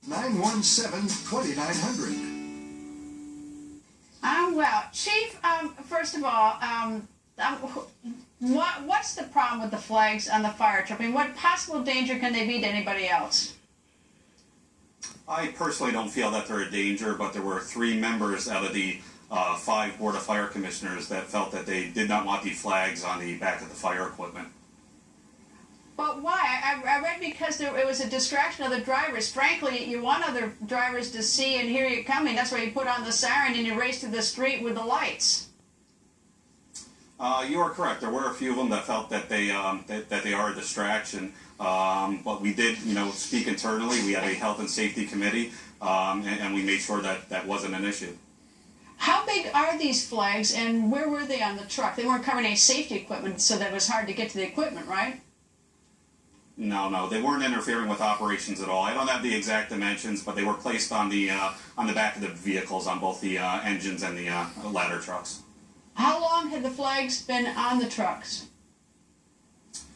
917-2900. Well, Chief, first of all, what's the problem with the flags on the fire truck? I mean, what possible danger can they be to anybody else? I personally don't feel that they're a danger, but there were 3 members out of the 5 Board of Fire Commissioners that felt that they did not want the flags on the back of the fire equipment. But why? I read because it was a distraction of the drivers. Frankly, you want other drivers to see and hear you coming. That's why you put on the siren and you race through the street with the lights. You are correct. There were a few of them that felt that they are a distraction. But we did, speak internally. We had a health and safety committee, and we made sure that that wasn't an issue. How big are these flags, and where were they on the truck? They weren't covering any safety equipment, so that it was hard to get to the equipment, right? No, they weren't interfering with operations at all. I don't have the exact dimensions, but they were placed on the back of the vehicles, on both the engines and the ladder trucks. How long had the flags been on the trucks?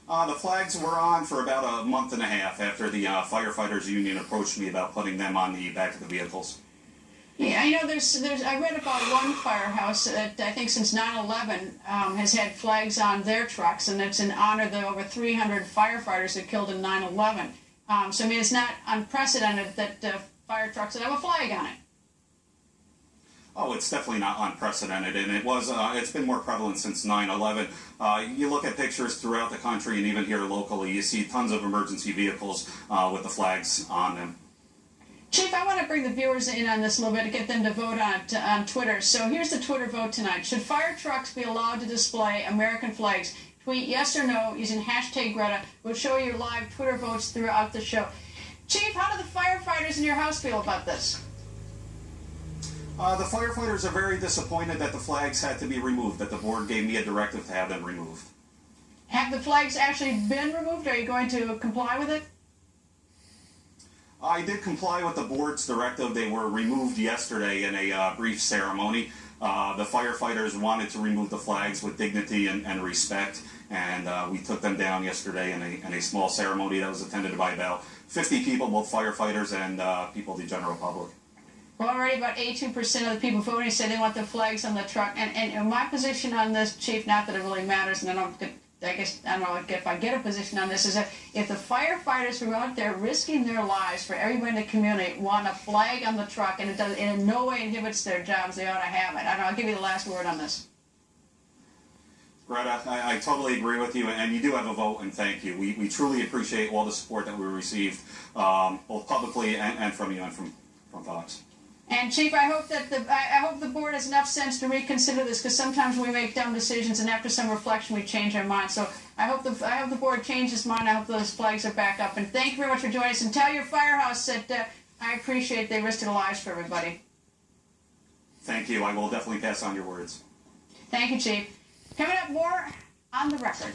The flags were on for about a month and a half after the firefighters union approached me about putting them on the back of the vehicles. Yeah, I read about one firehouse that I think since 9/11 has had flags on their trucks, and it's in honor of the over 300 firefighters that killed in 9/11. So I mean, it's not unprecedented that fire trucks would have a flag on it. Oh, it's definitely not unprecedented, and it's been more prevalent since 9/11. You look at pictures throughout the country and even here locally, you see tons of emergency vehicles with the flags on them. Chief, I want to bring the viewers in on this a little bit to get them to vote on Twitter. So here's the Twitter vote tonight. Should fire trucks be allowed to display American flags? Tweet yes or no using hashtag Greta. We'll show you live Twitter votes throughout the show. Chief, how do the firefighters in your house feel about this? The firefighters are very disappointed that the flags had to be removed, that the board gave me a directive to have them removed. Have the flags actually been removed? Are you going to comply with it? I did comply with the board's directive. They were removed yesterday in a brief ceremony. The firefighters wanted to remove the flags with dignity and respect, and we took them down yesterday in a small ceremony that was attended by about 50 people, both firefighters and people of the general public. Well, already about 82% of the people voting say they want the flags on the truck. And my position on this, Chief, not that it really matters, and I don't know if I get a position on this, is that if the firefighters who are out there risking their lives for everybody in the community want a flag on the truck and it in no way inhibits their jobs, they ought to have it. I'll give you the last word on this. Greta, I totally agree with you, and you do have a vote, and thank you. We truly appreciate all the support that we received, both publicly and from you and from Fox. And Chief, I hope the board has enough sense to reconsider this, because sometimes we make dumb decisions, and after some reflection, we change our mind. So I hope the board changes mind. I hope those flags are back up. And thank you very much for joining us. And tell your firehouse that I appreciate they risked their lives for everybody. Thank you. I will definitely pass on your words. Thank you, Chief. Coming up, more on the record.